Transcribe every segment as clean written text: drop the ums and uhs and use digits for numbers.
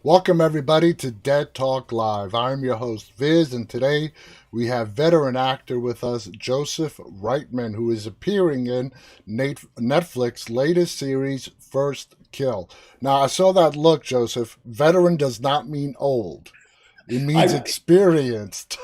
Welcome, everybody, to Dead Talk Live. I'm your host, Viz, and today we have veteran actor with us, Joseph Reitman, who is appearing in Netflix's latest series, First Kill. Now, I saw that look, Joseph. Veteran does not mean old, it means I, experienced.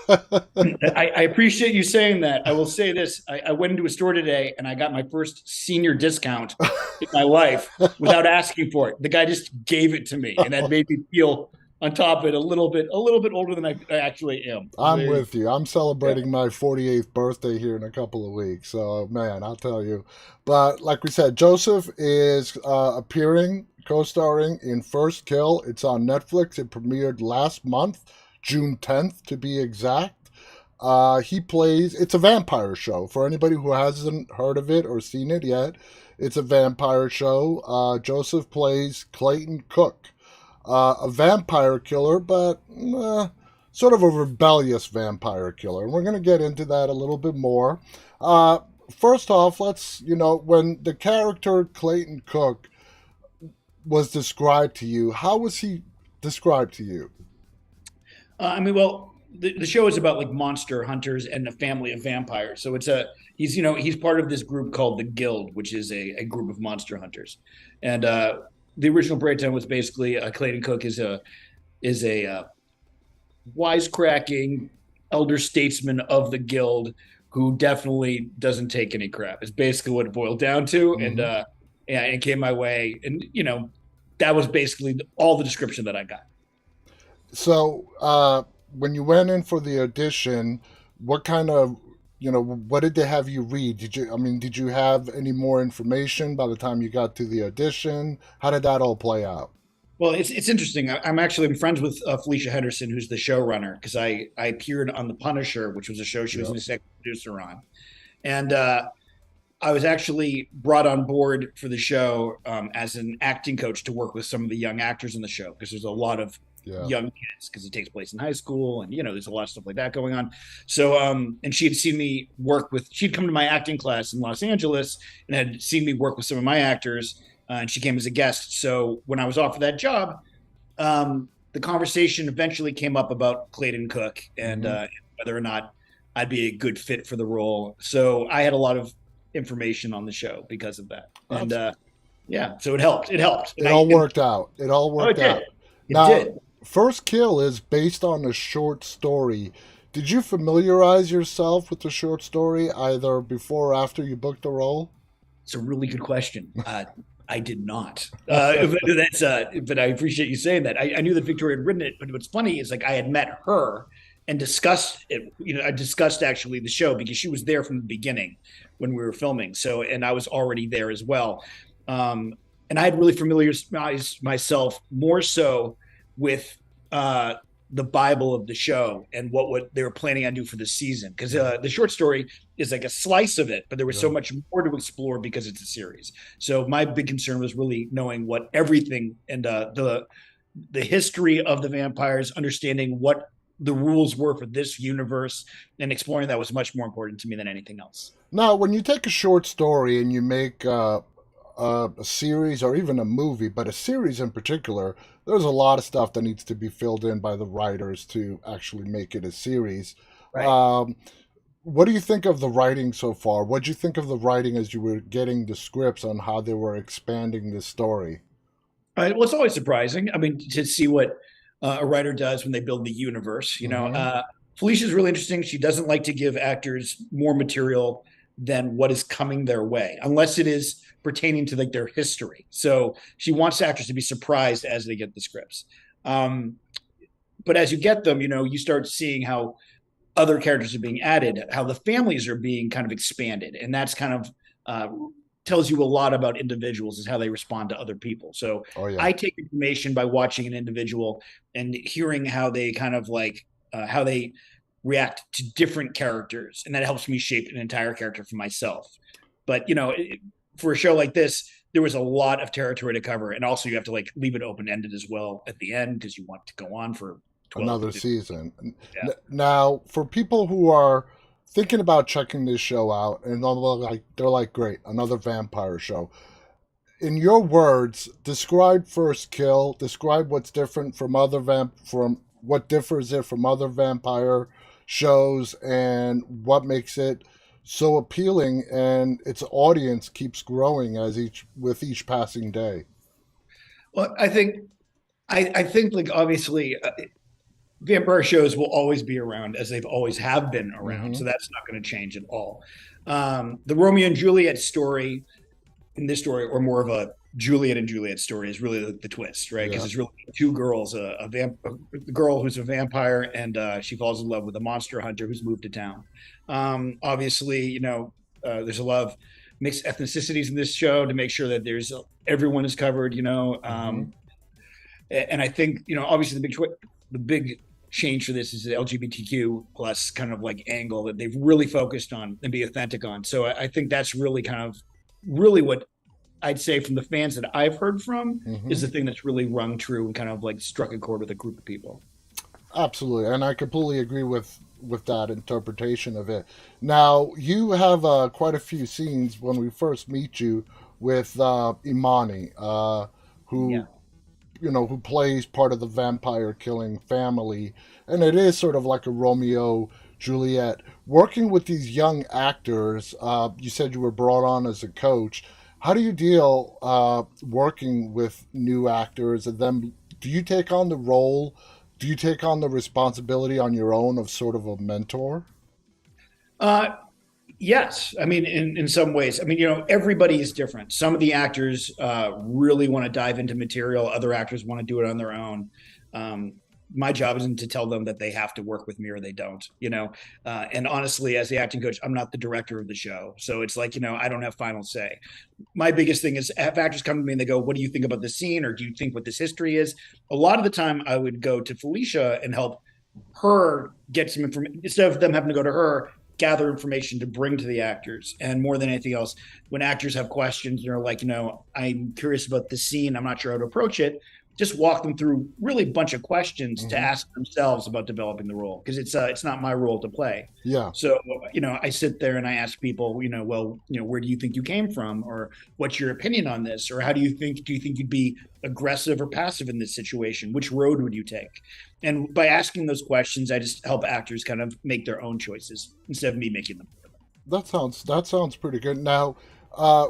I appreciate you saying that. I will say this. I went into a store today and I got my first senior discount in my life without asking for it. The guy just gave it to me, and that made me feel on top of it a little bit older than I actually am. So I'm there you with you. I'm go. celebrating my 48th birthday here in a couple of weeks. So, man, I'll tell you. But like we said, Joseph is appearing, co starring in First Kill. It's on Netflix. It premiered last month, June 10th to be exact. It's a vampire show. For anybody who hasn't heard of it or seen it yet, it's a vampire show. Joseph plays Clayton Cook, a vampire killer, but sort of a rebellious vampire killer. And we're going to get into that a little bit more. Uh, First off, when the character Clayton Cook was described to you, how was he described to you? The show is about like monster hunters and a family of vampires. So he's part of this group called the Guild, which is a group of monster hunters. And the original breakdown was basically Clayton Cook is a wisecracking elder statesman of the Guild who definitely doesn't take any crap. It's basically what it boiled down to. And Mm-hmm. yeah, it came my way, and that was basically all the description that I got. So, when you went in for the audition, what kind of, what did they have you read? Did you have any more information by the time you got to the audition? How did that all play out? Well, it's interesting. I'm friends with Felicia Henderson, who's the showrunner, because I appeared on The Punisher, which was a show she was an Yep. executive producer on, and I was actually brought on board for the show as an acting coach to work with some of the young actors in the show, because there's a lot of Yeah. young kids, because it takes place in high school, and there's a lot of stuff like that going on. So and she had seen me work with she'd come to my acting class in Los Angeles and had seen me work with some of my actors, and she came as a guest. So when I was offered that job, the conversation eventually came up about Clayton Cook and Mm-hmm. whether or not I'd be a good fit for the role. So I had a lot of information on the show because of that, and That's yeah, so it helped. It helped, and It I all and worked out. It all oh, it worked did. out. It Now, did. First Kill is based on a short story. Did you familiarize yourself with the short story either before or after you booked the role? It's a really good question. I did not. But I appreciate you saying that. I knew that Victoria had written it, but what's funny is like I had met her and discussed it. I discussed actually the show because she was there from the beginning when we were filming. So, and I was already there as well. Um, and I had really familiarized myself more so with the Bible of the show and what they were planning on doing for the season. Because the short story is like a slice of it, but there was so Yeah. much more to explore because it's a series. So my big concern was really knowing what everything and the history of the vampires, understanding what the rules were for this universe, and exploring that was much more important to me than anything else. Now, when you take a short story and you make a series or even a movie, but a series in particular, there's a lot of stuff that needs to be filled in by the writers to actually make it a series. Right. Um, what do you think of the writing so far? What do you think of the writing as you were getting the scripts on how they were expanding this story? Well, it's always surprising. I mean, to see what a writer does when they build the universe. Mm-hmm. Felicia's really interesting. She doesn't like to give actors more material than what is coming their way, unless it is pertaining to like their history. So she wants actors to be surprised as they get the scripts. Um, but as you get them, you start seeing how other characters are being added, how the families are being kind of expanded, and that's kind of uh, tells you a lot about individuals is how they respond to other people. So Oh yeah. I take information by watching an individual and hearing how they kind of like how they react to different characters, and that helps me shape an entire character for myself. But for a show like this, there was a lot of territory to cover, and also you have to like leave it open ended as well at the end because you want to go on for 12 to Another 15. season. Yeah. Now, for people who are thinking about checking this show out and they're like, great, another vampire show. in your words, describe First Kill. Describe what's different from from what differs it from other vampire shows, and what makes it so appealing, and its audience keeps growing as each passing day. Well, I think like obviously vampire shows will always be around as they've always have been around, so Mm-hmm. that's not going to change at all. The Romeo and Juliet story in this story, or more of a Juliet and Juliet story, is really the twist, right? Because Yeah. it's really two girls, a girl who's a vampire, and she falls in love with a monster hunter who's moved to town. Obviously, there's a lot of mixed ethnicities in this show to make sure that there's everyone is covered, Mm-hmm. and I think obviously the big change for this is the LGBTQ plus kind of like angle that they've really focused on and be authentic on. So I think that's really kind of really what I'd say from the fans that I've heard from Mm-hmm. is the thing that's really rung true and kind of like struck a chord with a group of people. Absolutely, and I completely agree with that interpretation of it. Now, you have quite a few scenes when we first meet you with Imani, Yeah. who who plays part of the vampire killing family, and it is sort of like a Romeo Juliet. Working with these young actors, you said you were brought on as a coach. How do you deal working with new actors, and then do you take on the role? Do you take on the responsibility on your own of sort of a mentor? Uh, yes. I mean, in some ways, I mean, everybody is different. Some of the actors really want to dive into material. Other actors want to do it on their own. Um, my job isn't to tell them that they have to work with me or they don't. And honestly, as the acting coach, I'm not the director of the show. So it's like, I don't have final say. My biggest thing is if actors come to me and they go, what do you think about the scene? Or do you think what this history is? A lot of the time I would go to Felicia and help her get some information instead of them having to go to her, gather information to bring to the actors. And more than anything else, when actors have questions, they're like, I'm curious about the scene, I'm not sure how to approach it, just walk them through really a bunch of questions to Mm-hmm. ask themselves about developing the role, because it's not my role to play. Yeah. So I sit there and I ask people, where do you think you came from, or what's your opinion on this, or how do you think you'd be aggressive or passive in this situation, which road would you take? And by asking those questions, I just help actors kind of make their own choices instead of me making them. That sounds pretty good. Now,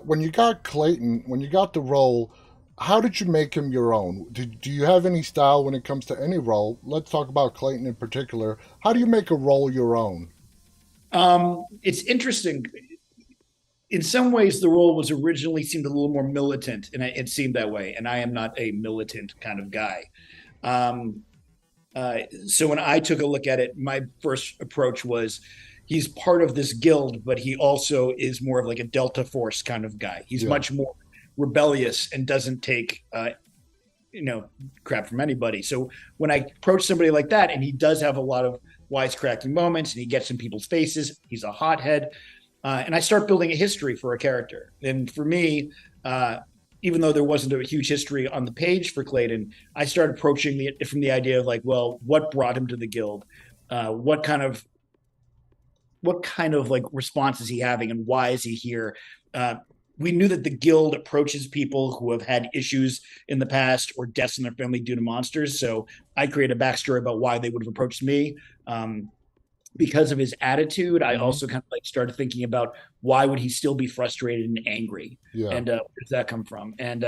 when you got Clayton, when you got the role, how did you make him your own? Do you have any style when it comes to any role? Let's talk about Clayton in particular. How do you make a role your own? It's interesting. In some ways, the role was originally seemed a little more militant, and it seemed that way. And I am not a militant kind of guy. Um, so when I took a look at it, my first approach was he's part of this guild, but he also is more of like a Delta Force kind of guy. He's Yeah. much more rebellious and doesn't take crap from anybody. So when I approach somebody like that, and he does have a lot of wisecracking moments, and he gets in people's faces, he's a hothead, and I start building a history for a character. And for me, even though there wasn't a huge history on the page for Clayton, I started approaching it from the idea of like, well, what brought him to the guild? What kind of like response is he having, and why is he here? We knew that the guild approaches people who have had issues in the past or deaths in their family due to monsters. So I created a backstory about why they would have approached me. Because of his attitude, I Hmm. also kind of like started thinking about why would he still be frustrated and angry, Yeah. and where does that come from? And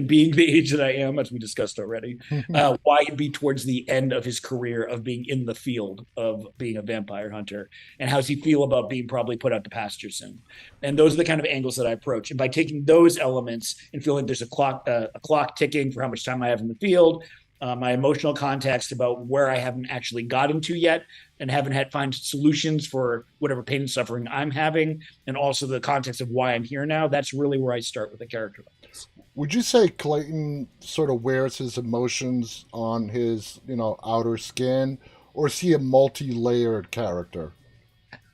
being the age that I am, as we discussed already, why it'd be towards the end of his career of being in the field of being a vampire hunter, and how does he feel about being probably put out to pasture soon? And those are the kind of angles that I approach. And by taking those elements and feeling there's a clock ticking for how much time I have in the field, my emotional context about where I haven't actually gotten to yet and haven't had find solutions for whatever pain and suffering I'm having, and also the context of why I'm here now. That's really where I start with a character like this. Would you say Clayton sort of wears his emotions on his, outer skin, or is he a multi-layered character?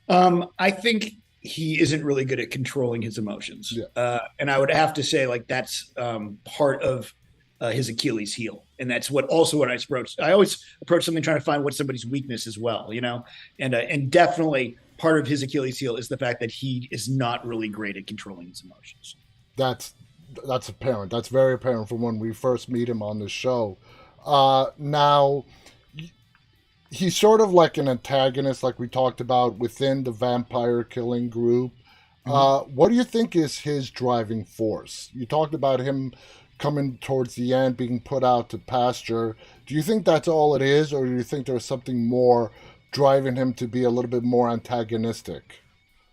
I think he isn't really good at controlling his emotions, Yeah. and I would have to say like that's part of his Achilles heel, and that's what I approach. I always approach something trying to find what somebody's weakness as well, and definitely part of his Achilles heel is the fact that he is not really great at controlling his emotions. That's That's apparent. That's very apparent from when we first meet him on the show. Now, he's sort of like an antagonist, like we talked about, within the vampire killing group. Mhm. What do you think is his driving force? You talked about him coming towards the end, being put out to pasture. Do you think that's all it is, or do you think there's something more driving him to be a little bit more antagonistic?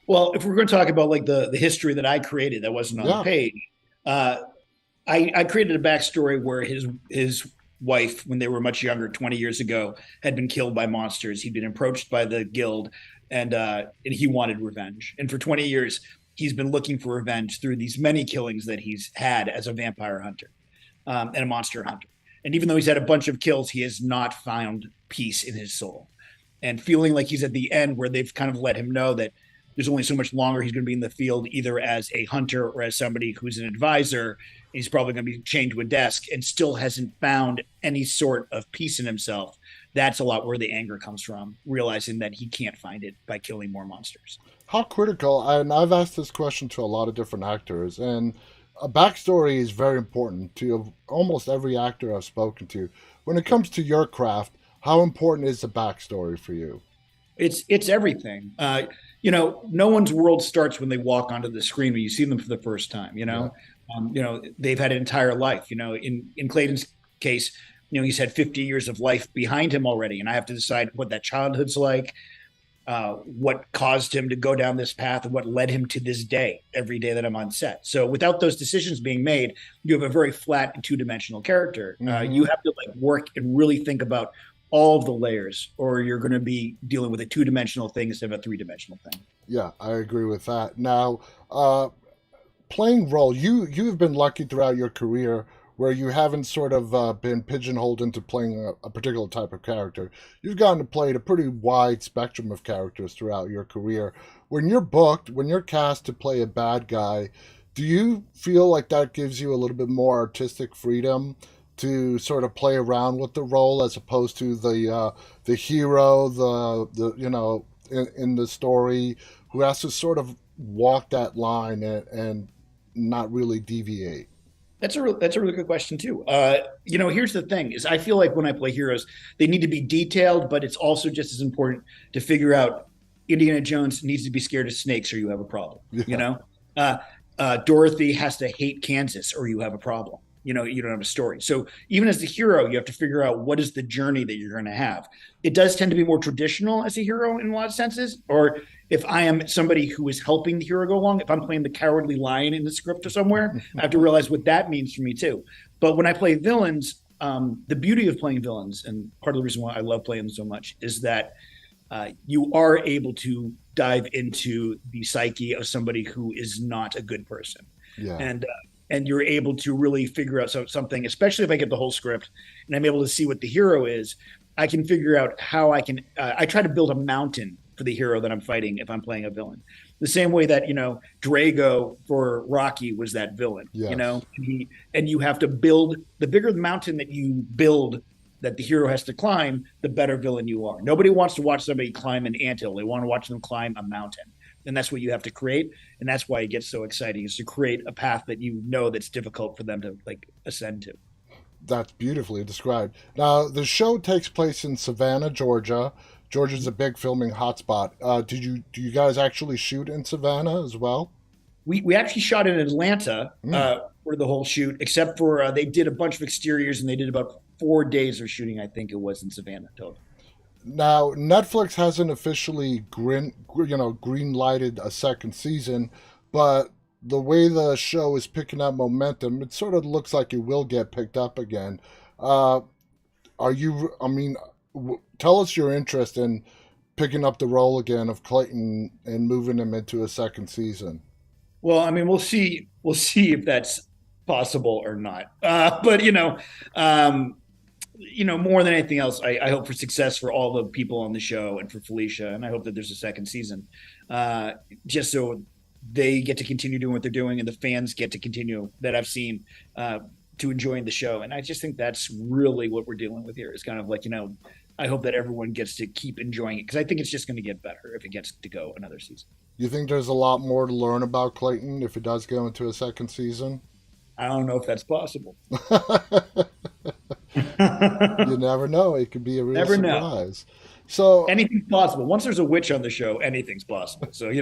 Well, if we're going to talk about like the history that I created that wasn't on the Yeah. page, uh, I created a backstory where his wife, when they were much younger, 20 years ago, had been killed by monsters. He'd been approached by the guild, and he wanted revenge. And for 20 years, he's been looking for revenge through these many killings that he's had as a vampire hunter and a monster hunter. And even though he's had a bunch of kills, he has not found peace in his soul. And feeling like he's at the end where they've kind of let him know that there's only so much longer he's going to be in the field, either as a hunter or as somebody who's an advisor. He's probably going to be chained to a desk and still hasn't found any sort of peace in himself. That's a lot where the anger comes from, realizing that he can't find it by killing more monsters. How critical, and I've asked this question to a lot of different actors, and a backstory is very important to almost every actor I've spoken to. When it comes to your craft, how important is the backstory for you? It's everything. No one's world starts when they walk onto the screen when you see them for the first time. Yeah. They've had an entire life. In Clayton's case, he's had 50 years of life behind him already, and I have to decide what that childhood's like, what caused him to go down this path, and what led him to this day. Every day that I'm on set, so without those decisions being made, you have a very flat and two-dimensional character. You Hmm. have to like work and really think about all of the layers, or you're going to be dealing with a two-dimensional thing instead of a three-dimensional thing. Yeah, I agree with that. Now, playing role, you've been lucky throughout your career where you haven't sort of been pigeonholed into playing a particular type of character. You've gotten to play a pretty wide spectrum of characters throughout your career. When you're booked, when you're cast to play a bad guy, do you feel like that gives you a little bit more artistic freedom to sort of play around with the role as opposed to the hero, in the story who has to sort of walk that line and not really deviate? That's a really good question too. Here's the thing: is I feel like when I play heroes, they need to be detailed, but it's also just as important to figure out Indiana Jones needs to be scared of snakes, or you have a problem. Yeah. Uh, Dorothy has to hate Kansas, or you have a problem. You don't have a story. So even as the hero, you have to figure out what is the journey that you're going to have. It does tend to be more traditional as a hero in a lot of senses. Or if I am somebody who is helping the hero go along, if I'm playing the cowardly lion in the script or somewhere, I have to realize what that means for me too. But when I play villains, the beauty of playing villains, and part of the reason why I love playing them so much, is that you are able to dive into the psyche of somebody who is not a good person, Yeah. and you're able to really figure out something. Especially if I get the whole script and I'm able to see what the hero is, I can figure out how I can. I try to build a mountain for the hero that I'm fighting if I'm playing a villain. The same way that Drago for Rocky was that villain. Yes. And you have to build the bigger the mountain that you build that the hero has to climb, the better villain you are. Nobody wants to watch somebody climb an anthill. They want to watch them climb a mountain. And that's what you have to create. And that's why it gets so exciting, is to create a path that that's difficult for them to like ascend to. That's beautifully described. Now, the show takes place in Savannah, Georgia. Georgia's a big filming hotspot. Do you guys actually shoot in Savannah as well? We actually shot in Atlanta Mm. for the whole shoot, except for they did a bunch of exteriors, and they did about 4 days of shooting. I think it was in Savannah total. Now, Netflix hasn't officially green lighted a second season, but the way the show is picking up momentum, it sort of looks like it will get picked up again. Uh, are you? I mean, tell us your interest in picking up the role again of Clayton and moving him into a second season. Well, I mean, we'll see. We'll see if that's possible or not. But more than anything else, I hope for success for all the people on the show and for Felicia, and I hope that there's a second season, just so they get to continue doing what they're doing, and the fans get to continue that I've seen to enjoying the show. And I just think that's really what we're dealing with here. Is kind of like I hope that everyone gets to keep enjoying it, because I think it's just going to get better if it gets to go another season. You think there's a lot more to learn about Clayton if it does go into a second season? I don't know if that's possible. You never know. It could be a real Never know. surprise. So, Anything's possible. Once there's a witch on the show, anything's possible. So,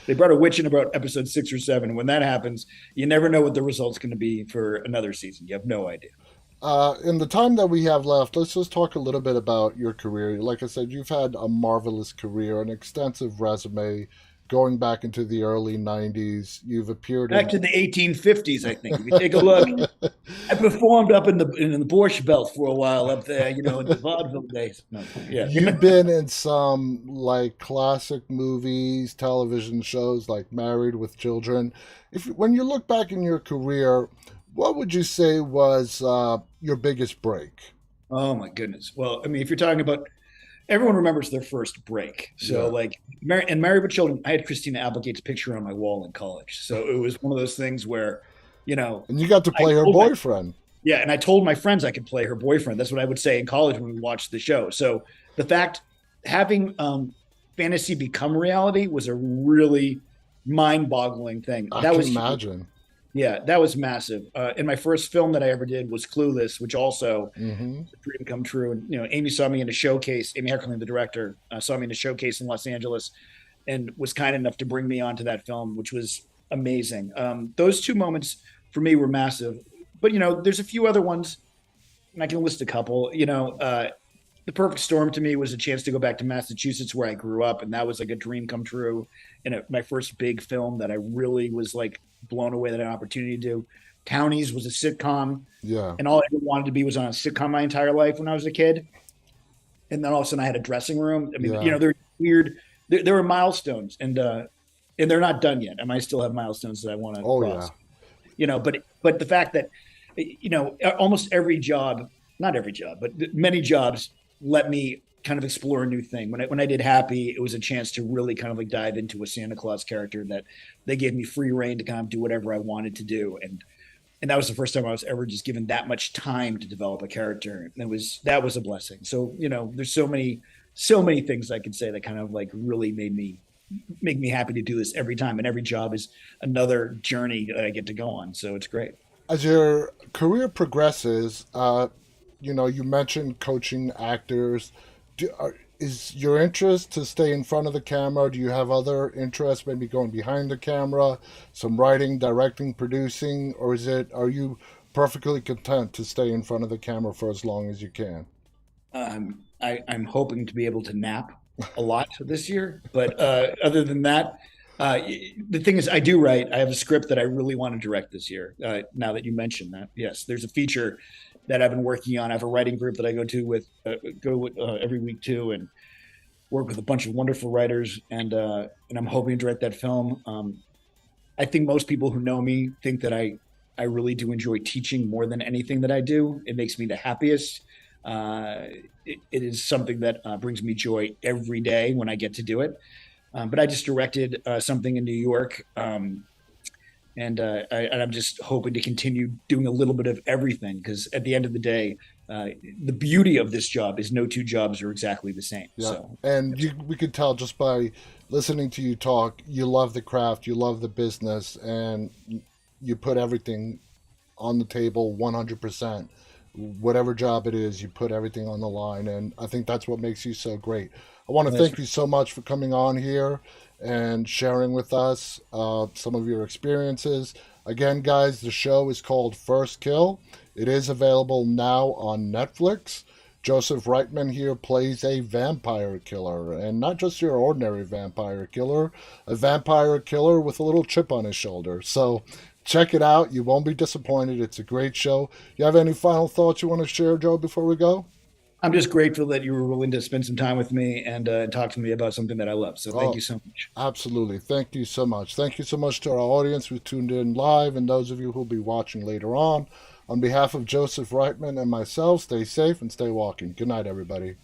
they brought a witch in about episode 6 or 7. When that happens, you never know what the result's going to be for another season. You have no idea. in the time that we have left, let's just talk a little bit about your career. Like I said, you've had a marvelous career, an extensive resume going back into the early 90s. You've appeared Back in. to the 1850s, I think. If you take a look, I performed up in the Borscht Belt for a while up there, in the vaudeville days. No, yeah. You've been in some like classic movies, television shows like Married with Children. If when you look back in your career, what would you say was your biggest break? Oh my goodness. Well, I mean, if you're talking about everyone remembers their first break. So Yeah, like Married with Children, I had Christina Applegate's picture on my wall in college. So it was one of those things where, you know, and you got to I play her told my boyfriend. yeah, and I told my friends I could play her boyfriend. That's what I would say in college when we watched the show. So the fact having fantasy become reality was a really mind-boggling thing. I That can was huge. imagine. Yeah, that was massive. And my first film that I ever did was Clueless, which also Hmm. a dream come true. And Amy saw me in a showcase. Amy Heckerling, the director, saw me in a showcase in Los Angeles, and was kind enough to bring me onto that film, which was amazing. Those two moments for me were massive. But there's a few other ones, and I can list a couple. The Perfect Storm to me was a chance to go back to Massachusetts where I grew up, and that was like a dream come true. And my first big film that I really was like blown away that I had an opportunity to do. Townies was a sitcom, Yeah, and all I ever wanted to be was on a sitcom my entire life when I was a kid. And then all of a sudden I had a dressing room. I mean, yeah. they're weird. There were milestones, and they're not done yet. I might still have milestones that I want to Oh yeah. cross. But the fact that almost every job, not every job, but many jobs let me kind of explore a new thing. When I did Happy, it was a chance to really kind of like dive into a Santa Claus character that they gave me free reign to kind of do whatever I wanted to do. And that was the first time I was ever just given that much time to develop a character. And that was a blessing. So, there's so many things I could say that kind of like really make me happy to do this every time. And every job is another journey that I get to go on. So it's great. As your career progresses, you mentioned coaching actors. Is your interest to stay in front of the camera? Do you have other interests, maybe going behind the camera, some writing, directing, producing, or are you perfectly content to stay in front of the camera for as long as you can? I'm hoping to be able to nap a lot this year, but other than that, the thing is, I do write. I have a script that I really want to direct this year. Now that you mentioned that, yes, there's a feature that I've been working on. I have a writing group that I go with every week too, and work with a bunch of wonderful writers, and I'm hoping to direct that film. I think most people who know me think that I really do enjoy teaching more than anything that I do. It makes me the happiest. It is something that brings me joy every day when I get to do it. But I just directed something in New York, and I'm just hoping to continue doing a little bit of everything because at the end of the day, the beauty of this job is no two jobs are exactly the same. Yeah, So and we could tell just by listening to you talk, you love the craft, you love the business, and you put everything on the table 100%. Whatever job it is, you put everything on the line, and I think that's what makes you so great. I want to that's thank you so much for coming on here and sharing with us some of your experiences. Again, guys, the show is called First Kill. It is available now on Netflix. Joseph Reitman here plays a vampire killer, and not just your ordinary vampire killer, a vampire killer with a little chip on his shoulder. So check it out. You won't be disappointed. It's a great show. You have any final thoughts you want to share, Joe, before we go? I'm just grateful that you were willing to spend some time with me and talk to me about something that I love. So thank Oh, you so much. absolutely. Thank you so much. Thank you so much to our audience who tuned in live and those of you who'll be watching later on. On behalf of Joseph Reitman and myself, stay safe and stay walking. Good night, everybody.